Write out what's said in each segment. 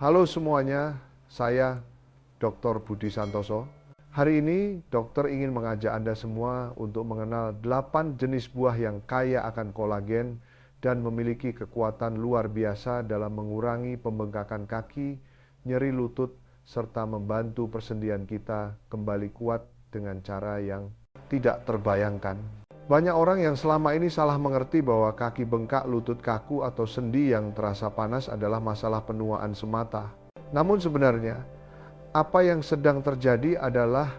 Halo semuanya, saya Dr. Budi Santoso. Hari ini dokter ingin mengajak Anda semua untuk mengenal 8 jenis buah yang kaya akan kolagen dan memiliki kekuatan luar biasa dalam mengurangi pembengkakan kaki, nyeri lutut, serta membantu persendian kita kembali kuat dengan cara yang tidak terbayangkan. Banyak orang yang selama ini salah mengerti bahwa kaki bengkak, lutut kaku, atau sendi yang terasa panas adalah masalah penuaan semata. Namun sebenarnya, apa yang sedang terjadi adalah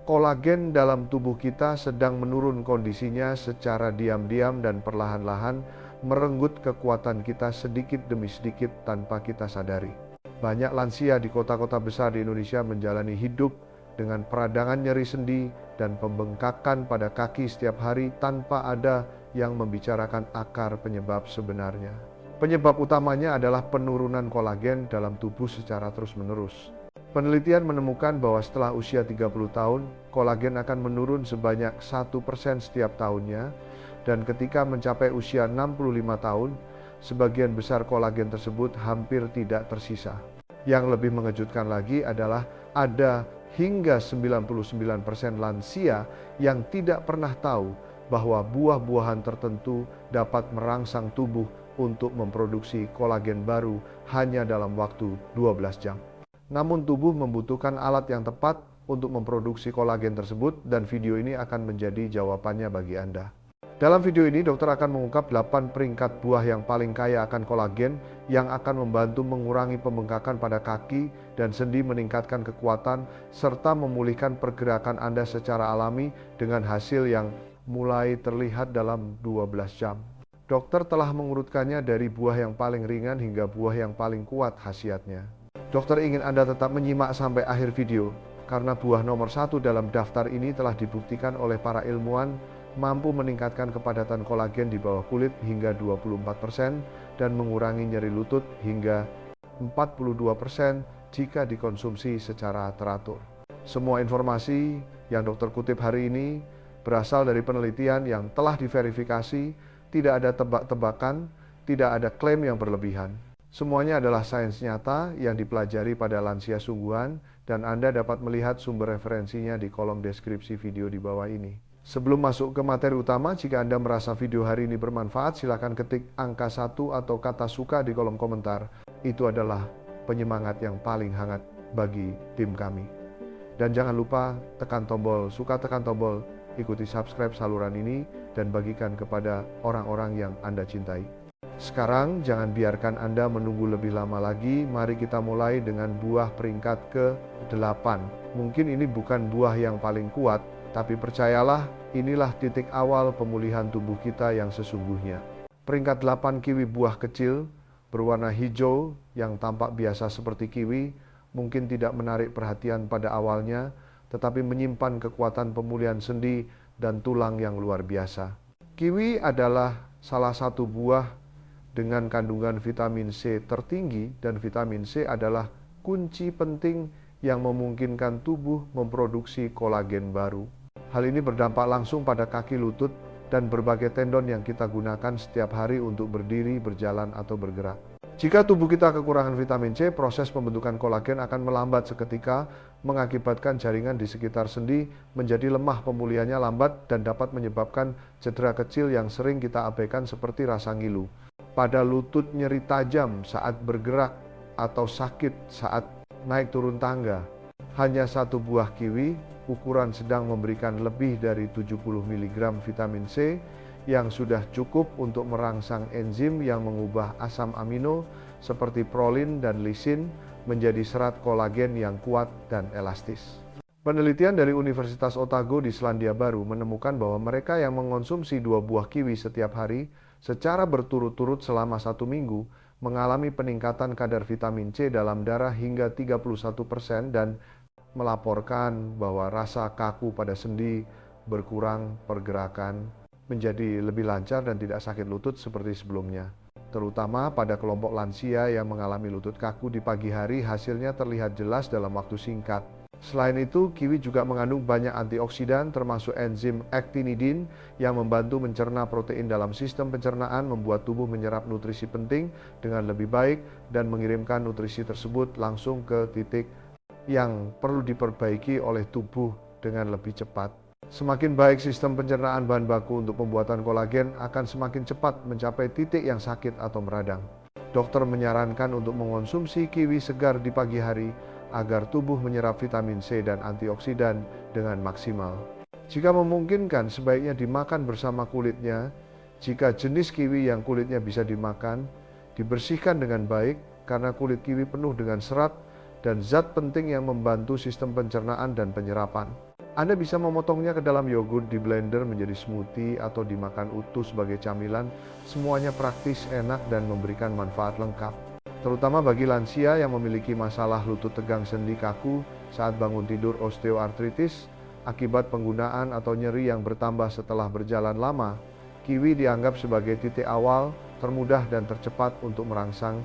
kolagen dalam tubuh kita sedang menurun kondisinya secara diam-diam dan perlahan-lahan merenggut kekuatan kita sedikit demi sedikit tanpa kita sadari. Banyak lansia di kota-kota besar di Indonesia menjalani hidup dengan peradangan nyeri sendi dan pembengkakan pada kaki setiap hari tanpa ada yang membicarakan akar penyebab sebenarnya. Penyebab utamanya adalah penurunan kolagen dalam tubuh secara terus-menerus. Penelitian menemukan bahwa setelah usia 30 tahun, kolagen akan menurun sebanyak 1% setiap tahunnya, dan ketika mencapai usia 65 tahun, sebagian besar kolagen tersebut hampir tidak tersisa. Yang lebih mengejutkan lagi adalah ada hingga 99% lansia yang tidak pernah tahu bahwa buah-buahan tertentu dapat merangsang tubuh untuk memproduksi kolagen baru hanya dalam waktu 12 jam. Namun tubuh membutuhkan alat yang tepat untuk memproduksi kolagen tersebut, dan video ini akan menjadi jawabannya bagi Anda. Dalam video ini, dokter akan mengungkap 8 peringkat buah yang paling kaya akan kolagen yang akan membantu mengurangi pembengkakan pada kaki dan sendi, meningkatkan kekuatan, serta memulihkan pergerakan Anda secara alami dengan hasil yang mulai terlihat dalam 12 jam. Dokter telah mengurutkannya dari buah yang paling ringan hingga buah yang paling kuat khasiatnya. Dokter ingin Anda tetap menyimak sampai akhir video, karena buah nomor 1 dalam daftar ini telah dibuktikan oleh para ilmuwan mampu meningkatkan kepadatan kolagen di bawah kulit hingga 24% dan mengurangi nyeri lutut hingga 42% jika dikonsumsi secara teratur. Semua informasi yang dokter kutip hari ini berasal dari penelitian yang telah diverifikasi, tidak ada tebak-tebakan, tidak ada klaim yang berlebihan. Semuanya adalah sains nyata yang dipelajari pada lansia sungguhan, dan Anda dapat melihat sumber referensinya di kolom deskripsi video di bawah ini. Sebelum masuk ke materi utama, jika Anda merasa video hari ini bermanfaat, silakan ketik angka 1 atau kata suka di kolom komentar. Itu adalah penyemangat yang paling hangat bagi tim kami. Dan jangan lupa tekan tombol suka, tekan tombol ikuti subscribe saluran ini, dan bagikan kepada orang-orang yang Anda cintai. Sekarang jangan biarkan Anda menunggu lebih lama lagi. Mari kita mulai dengan buah peringkat ke-8. Mungkin ini bukan buah yang paling kuat, tapi percayalah, inilah titik awal pemulihan tubuh kita yang sesungguhnya. Peringkat 8, kiwi buah kecil, berwarna hijau yang tampak biasa seperti kiwi, mungkin tidak menarik perhatian pada awalnya, tetapi menyimpan kekuatan pemulihan sendi dan tulang yang luar biasa. Kiwi adalah salah satu buah dengan kandungan vitamin C tertinggi, dan vitamin C adalah kunci penting yang memungkinkan tubuh memproduksi kolagen baru. Hal ini berdampak langsung pada kaki, lutut, dan berbagai tendon yang kita gunakan setiap hari untuk berdiri, berjalan, atau bergerak. Jika tubuh kita kekurangan vitamin C, proses pembentukan kolagen akan melambat seketika, mengakibatkan jaringan di sekitar sendi menjadi lemah, pemulihannya lambat, dan dapat menyebabkan cedera kecil yang sering kita abaikan seperti rasa ngilu. Pada lutut, nyeri tajam saat bergerak, atau sakit saat naik turun tangga. Hanya satu buah kiwi ukuran sedang memberikan lebih dari 70 mg vitamin C yang sudah cukup untuk merangsang enzim yang mengubah asam amino seperti prolin dan lisin menjadi serat kolagen yang kuat dan elastis. Penelitian dari Universitas Otago di Selandia Baru menemukan bahwa mereka yang mengonsumsi 2 buah kiwi setiap hari secara berturut-turut selama 1 minggu mengalami peningkatan kadar vitamin C dalam darah hingga 31% dan melaporkan bahwa rasa kaku pada sendi berkurang, pergerakan menjadi lebih lancar dan tidak sakit lutut seperti sebelumnya. Terutama pada kelompok lansia yang mengalami lutut kaku di pagi hari, hasilnya terlihat jelas dalam waktu singkat. Selain itu, kiwi juga mengandung banyak antioksidan termasuk enzim actinidin yang membantu mencerna protein dalam sistem pencernaan, membuat tubuh menyerap nutrisi penting dengan lebih baik dan mengirimkan nutrisi tersebut langsung ke titik yang perlu diperbaiki oleh tubuh dengan lebih cepat. Semakin baik sistem pencernaan bahan baku untuk pembuatan kolagen, akan semakin cepat mencapai titik yang sakit atau meradang. Dokter menyarankan untuk mengonsumsi kiwi segar di pagi hari agar tubuh menyerap vitamin C dan antioksidan dengan maksimal. Jika memungkinkan, sebaiknya dimakan bersama kulitnya. Jika jenis kiwi yang kulitnya bisa dimakan, dibersihkan dengan baik karena kulit kiwi penuh dengan serat dan zat penting yang membantu sistem pencernaan dan penyerapan. Anda bisa memotongnya ke dalam yogurt, di blender menjadi smoothie, atau dimakan utuh sebagai camilan. Semuanya praktis, enak, dan memberikan manfaat lengkap. Terutama bagi lansia yang memiliki masalah lutut tegang sendi kaku saat bangun tidur, osteoartritis, akibat penggunaan atau nyeri yang bertambah setelah berjalan lama, kiwi dianggap sebagai titik awal, termudah dan tercepat untuk merangsang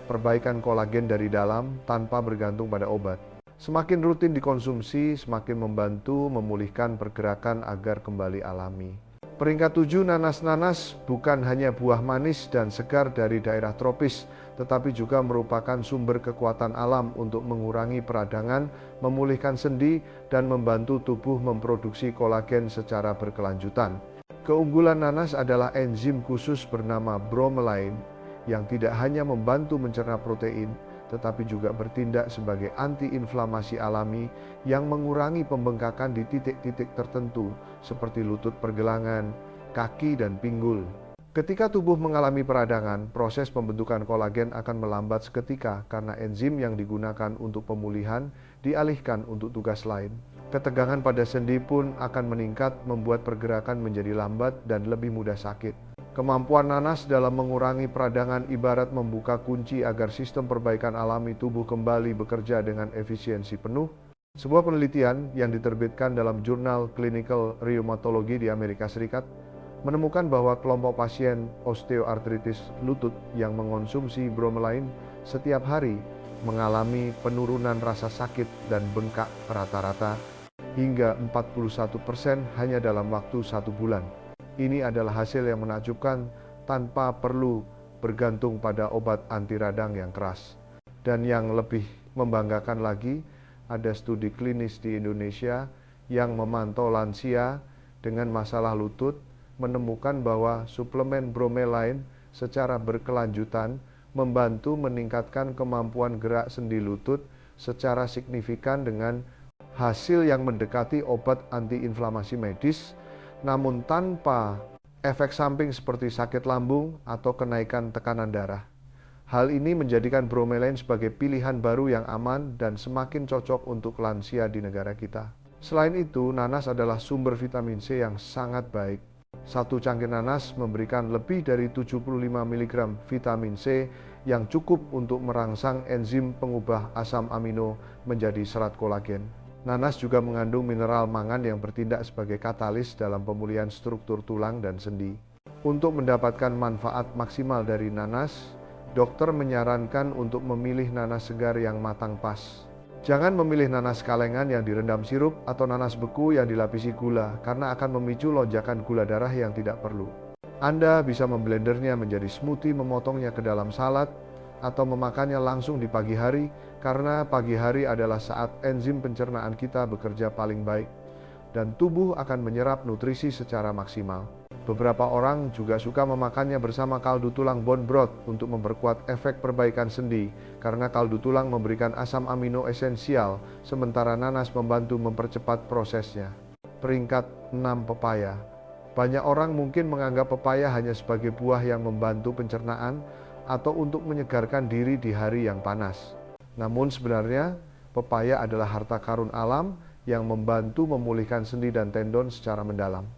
perbaikan kolagen dari dalam tanpa bergantung pada obat. Semakin rutin dikonsumsi, semakin membantu memulihkan pergerakan agar kembali alami. Peringkat 7, nanas. Bukan hanya buah manis dan segar dari daerah tropis, tetapi juga merupakan sumber kekuatan alam untuk mengurangi peradangan, memulihkan sendi, dan membantu tubuh memproduksi kolagen secara berkelanjutan. Keunggulan nanas adalah enzim khusus bernama bromelain yang tidak hanya membantu mencerna protein, tetapi juga bertindak sebagai antiinflamasi alami yang mengurangi pembengkakan di titik-titik tertentu seperti lutut pergelangan, kaki, dan pinggul. Ketika tubuh mengalami peradangan, proses pembentukan kolagen akan melambat seketika karena enzim yang digunakan untuk pemulihan dialihkan untuk tugas lain. Ketegangan pada sendi pun akan meningkat, membuat pergerakan menjadi lambat dan lebih mudah sakit. Kemampuan nanas dalam mengurangi peradangan ibarat membuka kunci agar sistem perbaikan alami tubuh kembali bekerja dengan efisiensi penuh. Sebuah penelitian yang diterbitkan dalam jurnal Clinical Rheumatology di Amerika Serikat menemukan bahwa kelompok pasien osteoartritis lutut yang mengonsumsi bromelain setiap hari mengalami penurunan rasa sakit dan bengkak rata-rata hingga 41% hanya dalam waktu 1 bulan. Ini adalah hasil yang menakjubkan tanpa perlu bergantung pada obat anti radang yang keras. Dan yang lebih membanggakan lagi, ada studi klinis di Indonesia yang memantau lansia dengan masalah lutut, menemukan bahwa suplemen bromelain secara berkelanjutan membantu meningkatkan kemampuan gerak sendi lutut secara signifikan dengan hasil yang mendekati obat antiinflamasi medis, namun tanpa efek samping seperti sakit lambung atau kenaikan tekanan darah. Hal ini menjadikan bromelain sebagai pilihan baru yang aman dan semakin cocok untuk lansia di negara kita. Selain itu, nanas adalah sumber vitamin C yang sangat baik. Satu cangkir nanas memberikan lebih dari 75 mg vitamin C yang cukup untuk merangsang enzim pengubah asam amino menjadi serat kolagen. Nanas juga mengandung mineral mangan yang bertindak sebagai katalis dalam pemulihan struktur tulang dan sendi. Untuk mendapatkan manfaat maksimal dari nanas, dokter menyarankan untuk memilih nanas segar yang matang pas. Jangan memilih nanas kalengan yang direndam sirup atau nanas beku yang dilapisi gula, karena akan memicu lonjakan gula darah yang tidak perlu. Anda bisa memblendernya menjadi smoothie, memotongnya ke dalam salad, atau memakannya langsung di pagi hari, karena pagi hari adalah saat enzim pencernaan kita bekerja paling baik, dan tubuh akan menyerap nutrisi secara maksimal. Beberapa orang juga suka memakannya bersama kaldu tulang bone broth untuk memperkuat efek perbaikan sendi, karena kaldu tulang memberikan asam amino esensial, sementara nanas membantu mempercepat prosesnya. Peringkat 6, pepaya. Banyak orang mungkin menganggap pepaya hanya sebagai buah yang membantu pencernaan atau untuk menyegarkan diri di hari yang panas. Namun sebenarnya, pepaya adalah harta karun alam yang membantu memulihkan sendi dan tendon secara mendalam.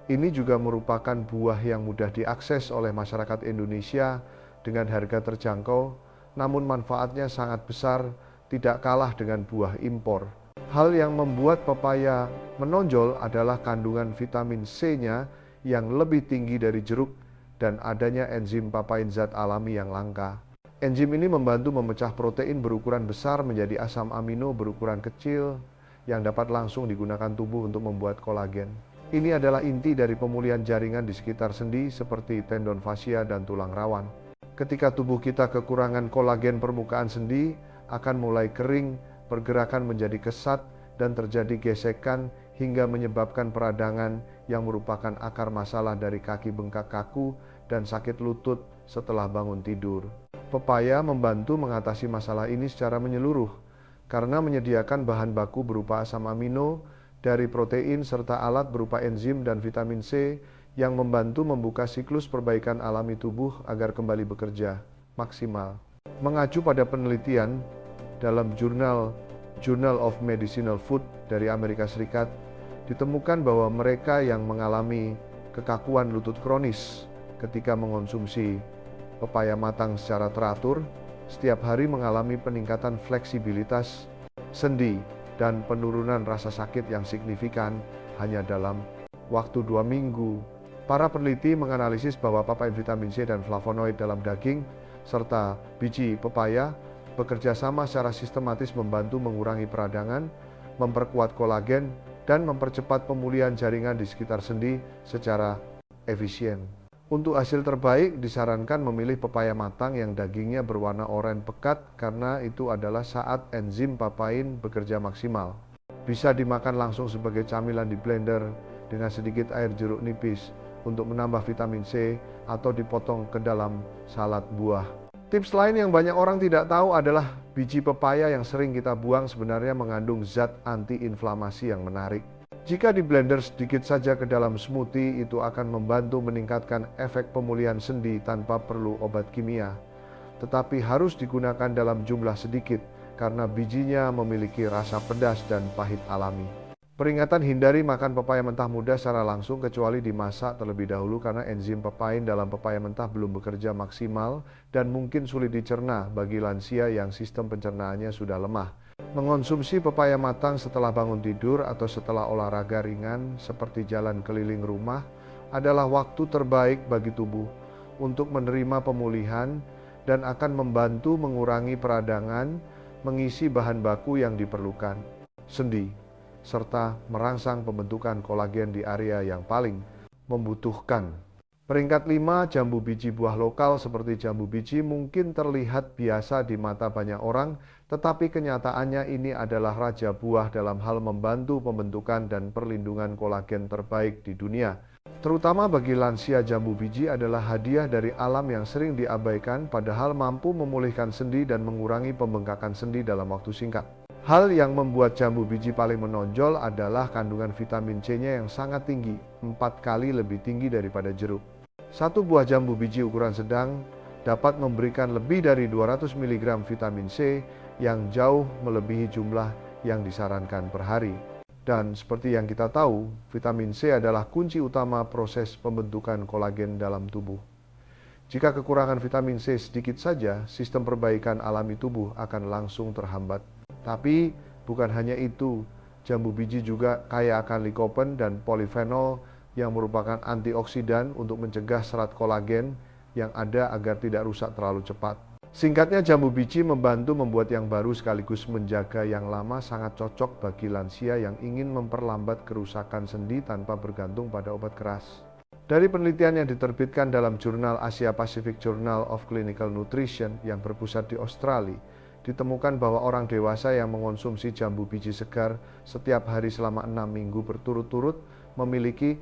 Ini juga merupakan buah yang mudah diakses oleh masyarakat Indonesia dengan harga terjangkau, namun manfaatnya sangat besar, tidak kalah dengan buah impor. Hal yang membuat pepaya menonjol adalah kandungan vitamin C-nya yang lebih tinggi dari jeruk dan adanya enzim papain zat alami yang langka. Enzim ini membantu memecah protein berukuran besar menjadi asam amino berukuran kecil yang dapat langsung digunakan tubuh untuk membuat kolagen. Ini adalah inti dari pemulihan jaringan di sekitar sendi seperti tendon fasia dan tulang rawan. Ketika tubuh kita kekurangan kolagen, permukaan sendi akan mulai kering, pergerakan menjadi kesat, dan terjadi gesekan hingga menyebabkan peradangan yang merupakan akar masalah dari kaki bengkak kaku dan sakit lutut setelah bangun tidur. Pepaya membantu mengatasi masalah ini secara menyeluruh karena menyediakan bahan baku berupa asam amino dari protein serta alat berupa enzim dan vitamin C yang membantu membuka siklus perbaikan alami tubuh agar kembali bekerja maksimal. Mengacu pada penelitian dalam Journal of Medicinal Food dari Amerika Serikat, ditemukan bahwa mereka yang mengalami kekakuan lutut kronis ketika mengonsumsi pepaya matang secara teratur, setiap hari mengalami peningkatan fleksibilitas sendi dan penurunan rasa sakit yang signifikan hanya dalam waktu 2 minggu. Para peneliti menganalisis bahwa papain vitamin C dan flavonoid dalam daging serta biji pepaya bekerja sama secara sistematis membantu mengurangi peradangan, memperkuat kolagen, dan mempercepat pemulihan jaringan di sekitar sendi secara efisien. Untuk hasil terbaik, disarankan memilih pepaya matang yang dagingnya berwarna oranye pekat karena itu adalah saat enzim papain bekerja maksimal. Bisa dimakan langsung sebagai camilan di blender dengan sedikit air jeruk nipis untuk menambah vitamin C atau dipotong ke dalam salad buah. Tips lain yang banyak orang tidak tahu adalah biji pepaya yang sering kita buang sebenarnya mengandung zat antiinflamasi yang menarik. Jika di blender sedikit saja ke dalam smoothie, itu akan membantu meningkatkan efek pemulihan sendi tanpa perlu obat kimia. Tetapi harus digunakan dalam jumlah sedikit karena bijinya memiliki rasa pedas dan pahit alami. Peringatan: hindari makan pepaya mentah muda secara langsung kecuali dimasak terlebih dahulu karena enzim papain dalam pepaya mentah belum bekerja maksimal dan mungkin sulit dicerna bagi lansia yang sistem pencernaannya sudah lemah. Mengonsumsi pepaya matang setelah bangun tidur atau setelah olahraga ringan seperti jalan keliling rumah adalah waktu terbaik bagi tubuh untuk menerima pemulihan dan akan membantu mengurangi peradangan, mengisi bahan baku yang diperlukan, sendi, serta merangsang pembentukan kolagen di area yang paling membutuhkan. Peringkat 5, jambu biji buah lokal seperti jambu biji mungkin terlihat biasa di mata banyak orang, tetapi kenyataannya ini adalah raja buah dalam hal membantu pembentukan dan perlindungan kolagen terbaik di dunia. Terutama bagi lansia, jambu biji adalah hadiah dari alam yang sering diabaikan padahal mampu memulihkan sendi dan mengurangi pembengkakan sendi dalam waktu singkat. Hal yang membuat jambu biji paling menonjol adalah kandungan vitamin C-nya yang sangat tinggi, 4 kali lebih tinggi daripada jeruk. Satu buah jambu biji ukuran sedang dapat memberikan lebih dari 200 mg vitamin C yang jauh melebihi jumlah yang disarankan per hari. Dan seperti yang kita tahu, vitamin C adalah kunci utama proses pembentukan kolagen dalam tubuh. Jika kekurangan vitamin C sedikit saja, sistem perbaikan alami tubuh akan langsung terhambat. Tapi bukan hanya itu, jambu biji juga kaya akan likopen dan polifenol yang merupakan antioksidan untuk mencegah serat kolagen yang ada agar tidak rusak terlalu cepat. Singkatnya, jambu biji membantu membuat yang baru sekaligus menjaga yang lama, sangat cocok bagi lansia yang ingin memperlambat kerusakan sendi tanpa bergantung pada obat keras. Dari penelitian yang diterbitkan dalam jurnal Asia Pacific Journal of Clinical Nutrition yang berpusat di Australia, ditemukan bahwa orang dewasa yang mengonsumsi jambu biji segar setiap hari selama 6 minggu berturut-turut memiliki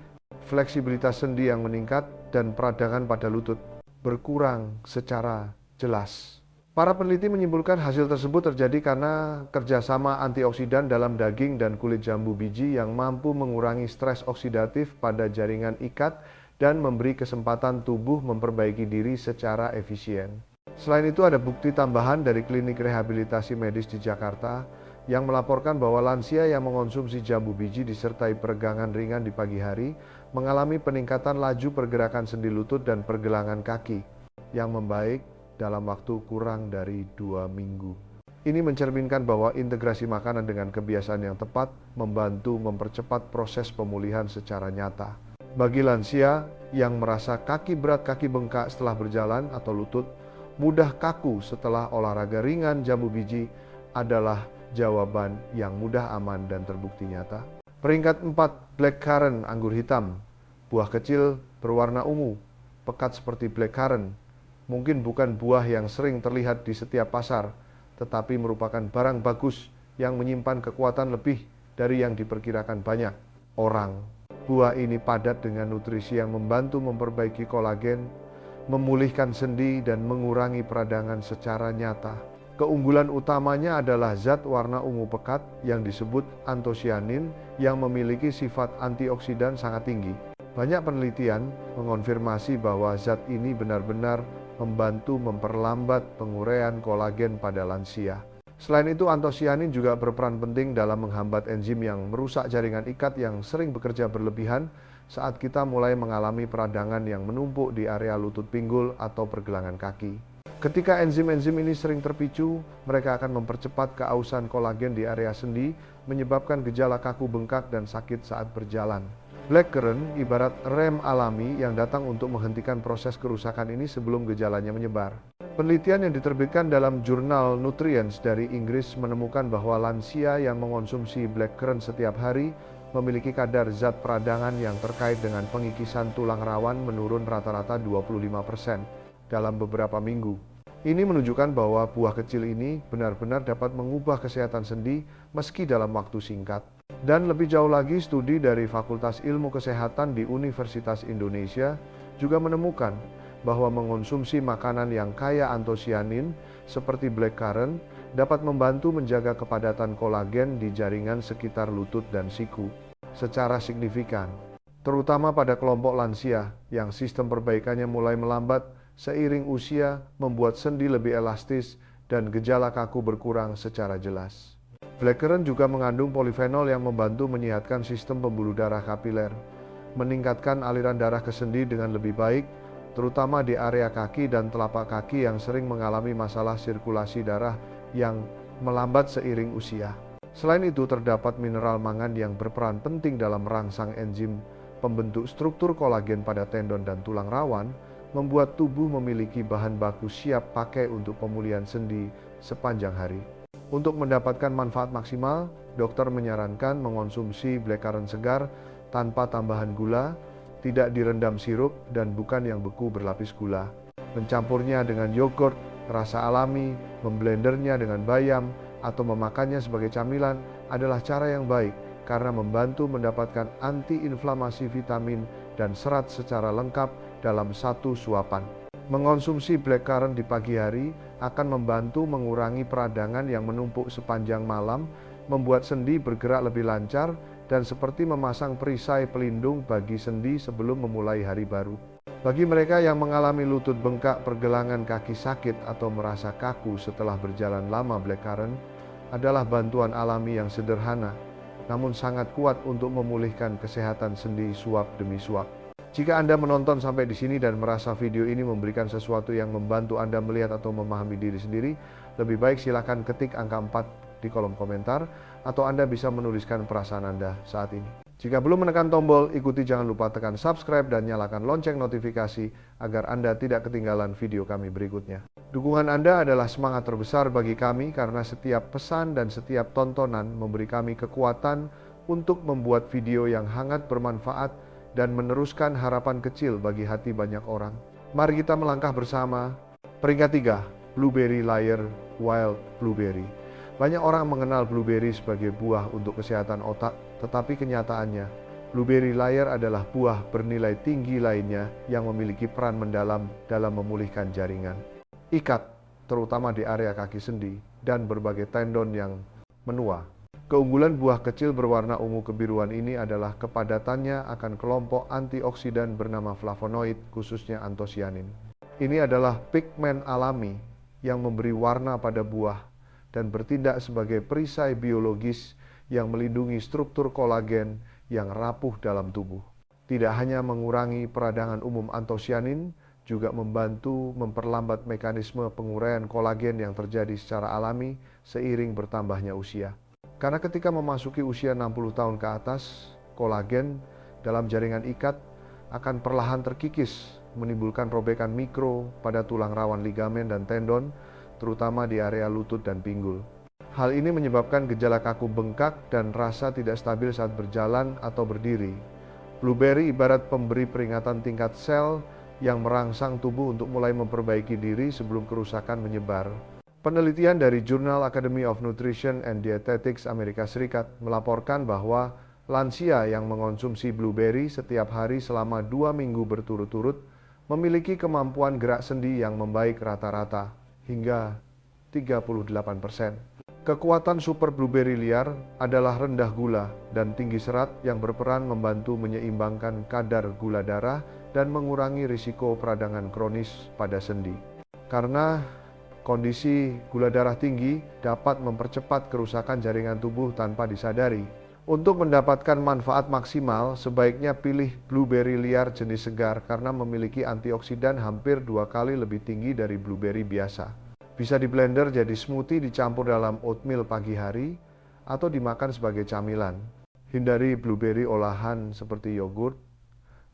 fleksibilitas sendi yang meningkat dan peradangan pada lutut berkurang secara jelas. Para peneliti menyimpulkan hasil tersebut terjadi karena kerjasama antioksidan dalam daging dan kulit jambu biji yang mampu mengurangi stres oksidatif pada jaringan ikat dan memberi kesempatan tubuh memperbaiki diri secara efisien. Selain itu, ada bukti tambahan dari klinik rehabilitasi medis di Jakarta yang melaporkan bahwa lansia yang mengonsumsi jambu biji disertai peregangan ringan di pagi hari mengalami peningkatan laju pergerakan sendi lutut dan pergelangan kaki yang membaik dalam waktu kurang dari 2 minggu. Ini mencerminkan bahwa integrasi makanan dengan kebiasaan yang tepat membantu mempercepat proses pemulihan secara nyata. Bagi lansia yang merasa kaki berat, kaki bengkak setelah berjalan atau lutut mudah kaku setelah olahraga ringan, jambu biji adalah jawaban yang mudah, aman, dan terbukti nyata. Peringkat 4, blackcurrant anggur hitam. Buah kecil berwarna ungu, pekat seperti blackcurrant. Mungkin bukan buah yang sering terlihat di setiap pasar, tetapi merupakan barang bagus yang menyimpan kekuatan lebih dari yang diperkirakan banyak orang. Buah ini padat dengan nutrisi yang membantu memperbaiki kolagen, memulihkan sendi, dan mengurangi peradangan secara nyata. Keunggulan utamanya adalah zat warna ungu pekat yang disebut antosianin yang memiliki sifat antioksidan sangat tinggi. Banyak penelitian mengonfirmasi bahwa zat ini benar-benar membantu memperlambat penguraian kolagen pada lansia. Selain itu, antosianin juga berperan penting dalam menghambat enzim yang merusak jaringan ikat yang sering bekerja berlebihan saat kita mulai mengalami peradangan yang menumpuk di area lutut pinggul atau pergelangan kaki. Ketika enzim-enzim ini sering terpicu, mereka akan mempercepat keausan kolagen di area sendi, menyebabkan gejala kaku bengkak dan sakit saat berjalan. Blackcurrant ibarat rem alami yang datang untuk menghentikan proses kerusakan ini sebelum gejalanya menyebar. Penelitian yang diterbitkan dalam jurnal Nutrients dari Inggris menemukan bahwa lansia yang mengonsumsi blackcurrant setiap hari memiliki kadar zat peradangan yang terkait dengan pengikisan tulang rawan menurun rata-rata 25% dalam beberapa minggu. Ini menunjukkan bahwa buah kecil ini benar-benar dapat mengubah kesehatan sendi meski dalam waktu singkat. Dan lebih jauh lagi, studi dari Fakultas Ilmu Kesehatan di Universitas Indonesia juga menemukan bahwa mengonsumsi makanan yang kaya antosianin seperti blackcurrant dapat membantu menjaga kepadatan kolagen di jaringan sekitar lutut dan siku secara signifikan, terutama pada kelompok lansia yang sistem perbaikannya mulai melambat seiring usia, membuat sendi lebih elastis dan gejala kaku berkurang secara jelas. Blackcurrant juga mengandung polifenol yang membantu menyehatkan sistem pembuluh darah kapiler, meningkatkan aliran darah ke sendi dengan lebih baik, terutama di area kaki dan telapak kaki yang sering mengalami masalah sirkulasi darah yang melambat seiring usia. Selain itu, terdapat mineral mangan yang berperan penting dalam merangsang enzim pembentuk struktur kolagen pada tendon dan tulang rawan, membuat tubuh memiliki bahan baku siap pakai untuk pemulihan sendi sepanjang hari. Untuk mendapatkan manfaat maksimal, dokter menyarankan mengonsumsi blackcurrant segar tanpa tambahan gula, tidak direndam sirup, dan bukan yang beku berlapis gula. Mencampurnya dengan yogurt, rasa alami, memblendernya dengan bayam, atau memakannya sebagai camilan adalah cara yang baik karena membantu mendapatkan antiinflamasi, vitamin, dan serat secara lengkap dalam satu suapan. Mengonsumsi blackcurrant di pagi hari akan membantu mengurangi peradangan yang menumpuk sepanjang malam, membuat sendi bergerak lebih lancar, dan seperti memasang perisai pelindung bagi sendi sebelum memulai hari baru. Bagi mereka yang mengalami lutut bengkak, pergelangan kaki sakit, atau merasa kaku setelah berjalan lama, blackcurrant adalah bantuan alami yang sederhana, namun sangat kuat untuk memulihkan kesehatan sendi suap demi suap. Jika Anda menonton sampai di sini dan merasa video ini memberikan sesuatu yang membantu Anda melihat atau memahami diri sendiri, lebih baik silakan ketik angka 4 di kolom komentar, atau Anda bisa menuliskan perasaan Anda saat ini. Jika belum menekan tombol, jangan lupa tekan subscribe dan nyalakan lonceng notifikasi agar Anda tidak ketinggalan video kami berikutnya. Dukungan Anda adalah semangat terbesar bagi kami karena setiap pesan dan setiap tontonan memberi kami kekuatan untuk membuat video yang hangat bermanfaat dan meneruskan harapan kecil bagi hati banyak orang. Mari kita melangkah bersama. Peringkat 3, Blueberry Layer Wild Blueberry. Banyak orang mengenal blueberry sebagai buah untuk kesehatan otak, tetapi kenyataannya, blueberry layer adalah buah bernilai tinggi lainnya yang memiliki peran mendalam dalam memulihkan jaringan ikat, terutama di area kaki sendi, dan berbagai tendon yang menua. Keunggulan buah kecil berwarna ungu kebiruan ini adalah kepadatannya akan kelompok antioksidan bernama flavonoid, khususnya antosianin. Ini adalah pigmen alami yang memberi warna pada buah dan bertindak sebagai perisai biologis yang melindungi struktur kolagen yang rapuh dalam tubuh. Tidak hanya mengurangi peradangan umum antosianin, juga membantu memperlambat mekanisme penguraian kolagen yang terjadi secara alami seiring bertambahnya usia. Karena ketika memasuki usia 60 tahun ke atas, kolagen dalam jaringan ikat akan perlahan terkikis, menimbulkan robekan mikro pada tulang rawan ligamen dan tendon, terutama di area lutut dan pinggul. Hal ini menyebabkan gejala kaku bengkak dan rasa tidak stabil saat berjalan atau berdiri. Blueberry ibarat pemberi peringatan tingkat sel yang merangsang tubuh untuk mulai memperbaiki diri sebelum kerusakan menyebar. Penelitian dari Journal Academy of Nutrition and Dietetics Amerika Serikat melaporkan bahwa lansia yang mengonsumsi blueberry setiap hari selama 2 minggu berturut-turut memiliki kemampuan gerak sendi yang membaik rata-rata hingga 38%. Kekuatan super blueberry liar adalah rendah gula dan tinggi serat yang berperan membantu menyeimbangkan kadar gula darah dan mengurangi risiko peradangan kronis pada sendi. Karena kondisi gula darah tinggi dapat mempercepat kerusakan jaringan tubuh tanpa disadari. Untuk mendapatkan manfaat maksimal, sebaiknya pilih blueberry liar jenis segar karena memiliki antioksidan hampir 2 kali lebih tinggi dari blueberry biasa. Bisa di blender jadi smoothie dicampur dalam oatmeal pagi hari atau dimakan sebagai camilan. Hindari blueberry olahan seperti yogurt,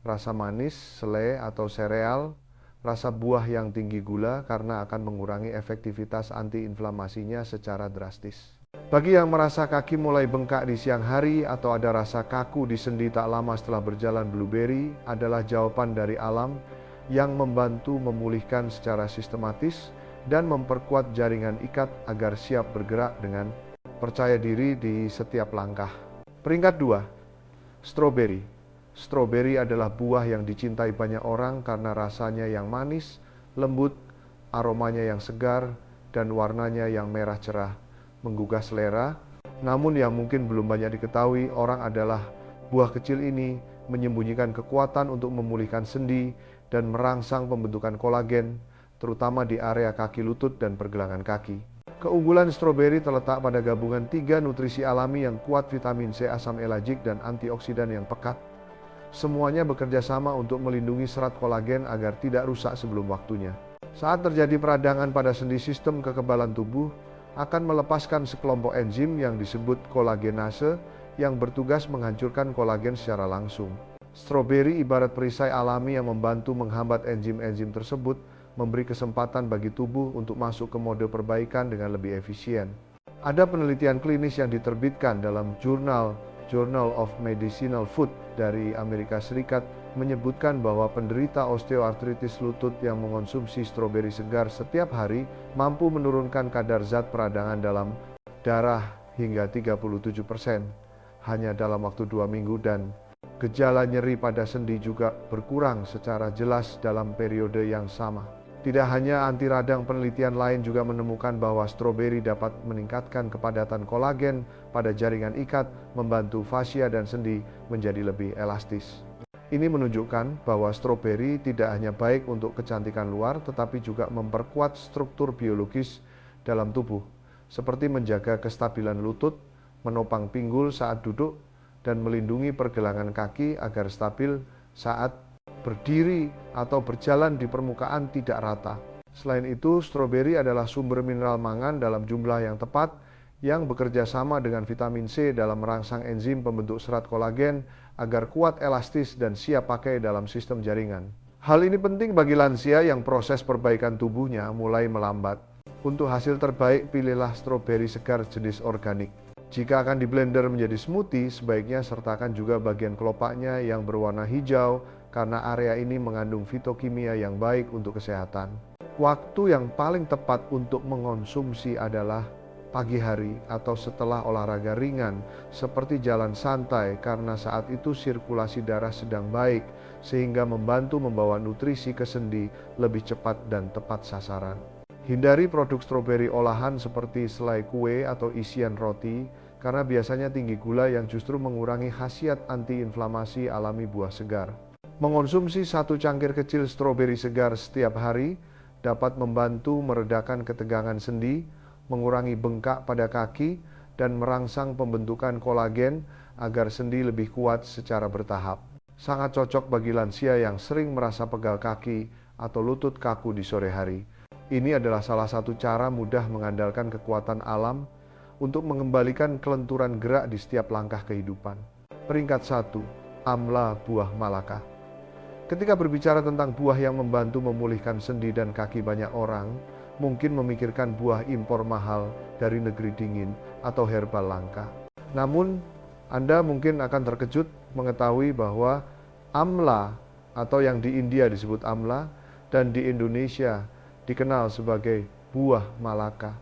rasa manis, selai atau sereal, rasa buah yang tinggi gula karena akan mengurangi efektivitas antiinflamasinya secara drastis. Bagi yang merasa kaki mulai bengkak di siang hari atau ada rasa kaku di sendi tak lama setelah berjalan, blueberry adalah jawaban dari alam yang membantu memulihkan secara sistematis dan memperkuat jaringan ikat agar siap bergerak dengan percaya diri di setiap langkah. Peringkat 2, strawberry. Strawberry adalah buah yang dicintai banyak orang karena rasanya yang manis, lembut, aromanya yang segar, dan warnanya yang merah cerah, menggugah selera. Namun yang mungkin belum banyak diketahui orang adalah buah kecil ini menyembunyikan kekuatan untuk memulihkan sendi dan merangsang pembentukan kolagen, terutama di area kaki lutut dan pergelangan kaki. Keunggulan stroberi terletak pada gabungan 3 nutrisi alami yang kuat, vitamin C, asam elagik, dan antioksidan yang pekat. Semuanya bekerja sama untuk melindungi serat kolagen agar tidak rusak sebelum waktunya. Saat terjadi peradangan pada sendi, sistem kekebalan tubuh akan melepaskan sekelompok enzim yang disebut kolagenase yang bertugas menghancurkan kolagen secara langsung. Stroberi ibarat perisai alami yang membantu menghambat enzim-enzim tersebut, memberi kesempatan bagi tubuh untuk masuk ke mode perbaikan dengan lebih efisien. Ada penelitian klinis yang diterbitkan dalam jurnal Journal of Medicinal Food dari Amerika Serikat menyebutkan bahwa penderita osteoartritis lutut yang mengonsumsi stroberi segar setiap hari mampu menurunkan kadar zat peradangan dalam darah hingga 37% hanya dalam waktu 2 minggu, dan gejala nyeri pada sendi juga berkurang secara jelas dalam periode yang sama. Tidak hanya anti radang, penelitian lain juga menemukan bahwa stroberi dapat meningkatkan kepadatan kolagen pada jaringan ikat, membantu fascia dan sendi menjadi lebih elastis. Ini menunjukkan bahwa stroberi tidak hanya baik untuk kecantikan luar, tetapi juga memperkuat struktur biologis dalam tubuh, seperti menjaga kestabilan lutut, menopang pinggul saat duduk, dan melindungi pergelangan kaki agar stabil saat berdiri atau berjalan di permukaan tidak rata. Selain itu, stroberi adalah sumber mineral mangan dalam jumlah yang tepat yang bekerja sama dengan vitamin C dalam merangsang enzim pembentuk serat kolagen agar kuat, elastis, dan siap pakai dalam sistem jaringan. Hal ini penting bagi lansia yang proses perbaikan tubuhnya mulai melambat. Untuk hasil terbaik, pilihlah stroberi segar jenis organik. Jika akan di blender menjadi smoothie, sebaiknya sertakan juga bagian kelopaknya yang berwarna hijau karena area ini mengandung fitokimia yang baik untuk kesehatan. Waktu yang paling tepat untuk mengonsumsi adalah pagi hari atau setelah olahraga ringan seperti jalan santai, karena saat itu sirkulasi darah sedang baik sehingga membantu membawa nutrisi ke sendi lebih cepat dan tepat sasaran. Hindari produk stroberi olahan seperti selai kue atau isian roti karena biasanya tinggi gula yang justru mengurangi khasiat antiinflamasi alami buah segar. Mengonsumsi 1 cangkir kecil stroberi segar setiap hari dapat membantu meredakan ketegangan sendi, mengurangi bengkak pada kaki, dan merangsang pembentukan kolagen agar sendi lebih kuat secara bertahap. Sangat cocok bagi lansia yang sering merasa pegal kaki atau lutut kaku di sore hari. Ini adalah salah satu cara mudah mengandalkan kekuatan alam untuk mengembalikan kelenturan gerak di setiap langkah kehidupan. Peringkat 1, amla buah Malaka. Ketika berbicara tentang buah yang membantu memulihkan sendi dan kaki banyak orang, mungkin memikirkan buah impor mahal dari negeri dingin atau herbal langka. Namun, Anda mungkin akan terkejut mengetahui bahwa amla atau yang di India disebut amla dan di Indonesia dikenal sebagai buah malaka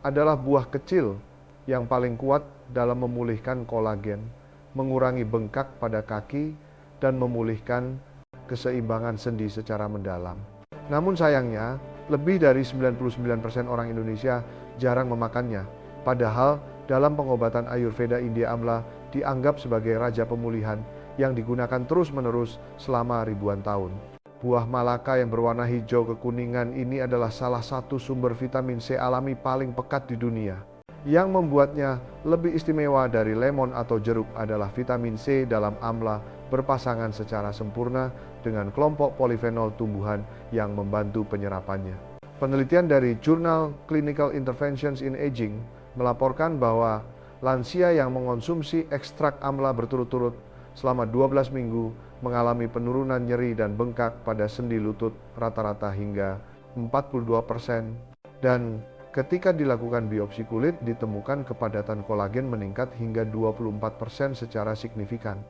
adalah buah kecil yang paling kuat dalam memulihkan kolagen, mengurangi bengkak pada kaki, dan memulihkan keseimbangan sendi secara mendalam. Namun sayangnya, lebih dari 99% orang Indonesia jarang memakannya. Padahal dalam pengobatan Ayurveda India amla dianggap sebagai raja pemulihan yang digunakan terus-menerus selama ribuan tahun. Buah malaka yang berwarna hijau kekuningan ini adalah salah satu sumber vitamin C alami paling pekat di dunia. Yang membuatnya lebih istimewa dari lemon atau jeruk adalah vitamin C dalam amla berpasangan secara sempurna dengan kelompok polifenol tumbuhan yang membantu penyerapannya. Penelitian dari Jurnal Clinical Interventions in Aging melaporkan bahwa lansia yang mengonsumsi ekstrak amla berturut-turut selama 12 minggu mengalami penurunan nyeri dan bengkak pada sendi lutut rata-rata hingga 42%, dan ketika dilakukan biopsi kulit ditemukan kepadatan kolagen meningkat hingga 24% secara signifikan.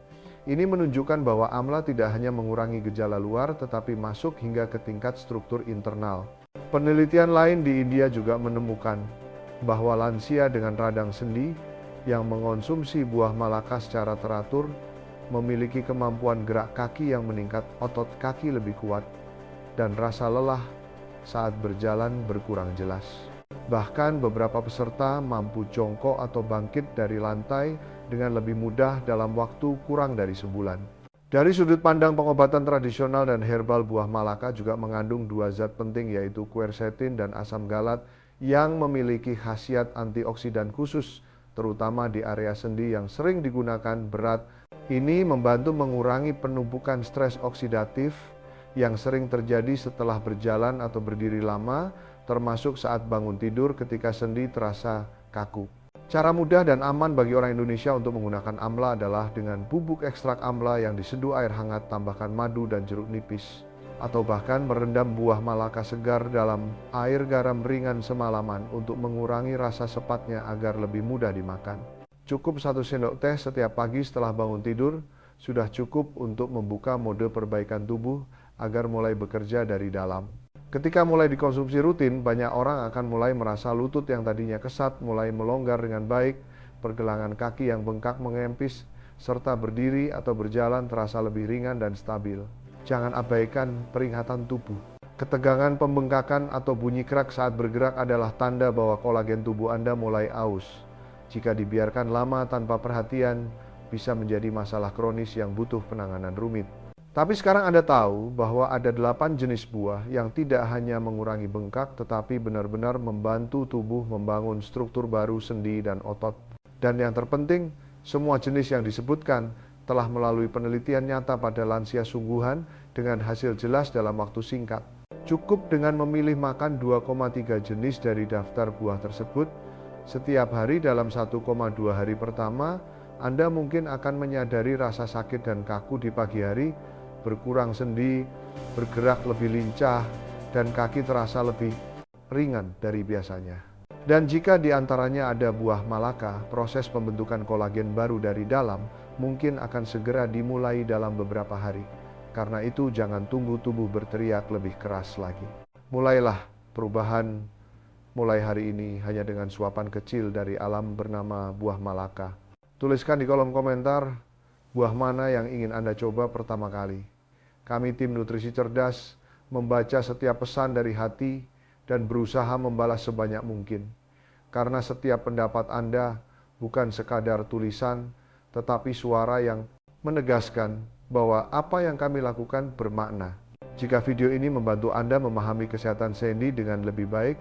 Ini menunjukkan bahwa amla tidak hanya mengurangi gejala luar tetapi masuk hingga ke tingkat struktur internal. Penelitian lain di India juga menemukan bahwa lansia dengan radang sendi yang mengonsumsi buah malaka secara teratur memiliki kemampuan gerak kaki yang meningkat, otot kaki lebih kuat, dan rasa lelah saat berjalan berkurang jelas. Bahkan beberapa peserta mampu jongkok atau bangkit dari lantai dengan lebih mudah dalam waktu kurang dari sebulan. Dari sudut pandang pengobatan tradisional dan herbal, buah malaka juga mengandung dua zat penting yaitu quercetin dan asam galat yang memiliki khasiat antioksidan khusus, terutama di area sendi yang sering digunakan berat. Ini membantu mengurangi penumpukan stres oksidatif yang sering terjadi setelah berjalan atau berdiri lama, termasuk saat bangun tidur ketika sendi terasa kaku. Cara mudah dan aman bagi orang Indonesia untuk menggunakan amla adalah dengan bubuk ekstrak amla yang diseduh air hangat, tambahkan madu dan jeruk nipis, atau bahkan merendam buah malaka segar dalam air garam ringan semalaman untuk mengurangi rasa sepatnya agar lebih mudah dimakan. Cukup 1 sendok teh setiap pagi setelah bangun tidur sudah cukup untuk membuka mode perbaikan tubuh agar mulai bekerja dari dalam. Ketika mulai dikonsumsi rutin, banyak orang akan mulai merasa lutut yang tadinya kesat mulai melonggar dengan baik, pergelangan kaki yang bengkak mengempis, serta berdiri atau berjalan terasa lebih ringan dan stabil. Jangan abaikan peringatan tubuh. Ketegangan, pembengkakan, atau bunyi kerak saat bergerak adalah tanda bahwa kolagen tubuh Anda mulai aus. Jika dibiarkan lama tanpa perhatian, bisa menjadi masalah kronis yang butuh penanganan rumit. Tapi sekarang Anda tahu bahwa ada 8 jenis buah yang tidak hanya mengurangi bengkak, tetapi benar-benar membantu tubuh membangun struktur baru sendi dan otot. Dan yang terpenting, semua jenis yang disebutkan telah melalui penelitian nyata pada lansia sungguhan dengan hasil jelas dalam waktu singkat. Cukup dengan memilih makan 2,3 jenis dari daftar buah tersebut setiap hari dalam 1,2 hari pertama, Anda mungkin akan menyadari rasa sakit dan kaku di pagi hari, berkurang sendi, bergerak lebih lincah, dan kaki terasa lebih ringan dari biasanya. Dan jika di antaranya ada buah malaka, proses pembentukan kolagen baru dari dalam mungkin akan segera dimulai dalam beberapa hari. Karena itu jangan tunggu tubuh berteriak lebih keras lagi. Mulailah perubahan mulai hari ini hanya dengan suapan kecil dari alam bernama buah malaka. Tuliskan di kolom komentar buah mana yang ingin Anda coba pertama kali. Kami tim Nutrisi Cerdas membaca setiap pesan dari hati dan berusaha membalas sebanyak mungkin. Karena setiap pendapat Anda bukan sekadar tulisan, tetapi suara yang menegaskan bahwa apa yang kami lakukan bermakna. Jika video ini membantu Anda memahami kesehatan sendi dengan lebih baik,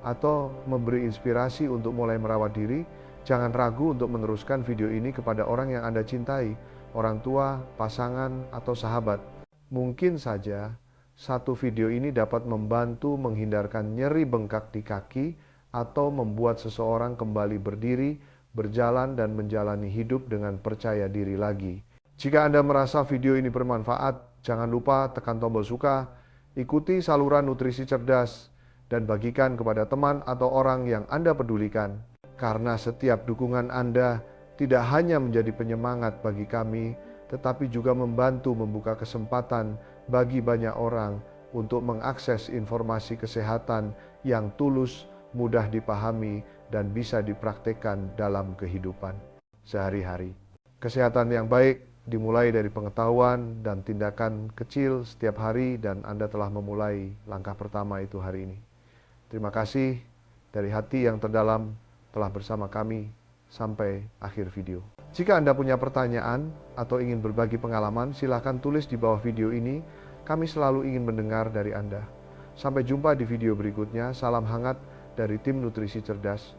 atau memberi inspirasi untuk mulai merawat diri, jangan ragu untuk meneruskan video ini kepada orang yang Anda cintai, orang tua, pasangan, atau sahabat. Mungkin saja satu video ini dapat membantu menghindarkan nyeri bengkak di kaki atau membuat seseorang kembali berdiri, berjalan, dan menjalani hidup dengan percaya diri lagi. Jika Anda merasa video ini bermanfaat, jangan lupa tekan tombol suka, ikuti saluran Nutrisi Cerdas, dan bagikan kepada teman atau orang yang Anda pedulikan. Karena setiap dukungan Anda tidak hanya menjadi penyemangat bagi kami, tetapi juga membantu membuka kesempatan bagi banyak orang untuk mengakses informasi kesehatan yang tulus, mudah dipahami, dan bisa dipraktekkan dalam kehidupan sehari-hari. Kesehatan yang baik dimulai dari pengetahuan dan tindakan kecil setiap hari, dan Anda telah memulai langkah pertama itu hari ini. Terima kasih dari hati yang terdalam telah bersama kami sampai akhir video. Jika Anda punya pertanyaan atau ingin berbagi pengalaman, silakan tulis di bawah video ini. Kami selalu ingin mendengar dari Anda. Sampai jumpa di video berikutnya. Salam hangat dari tim Nutrisi Cerdas.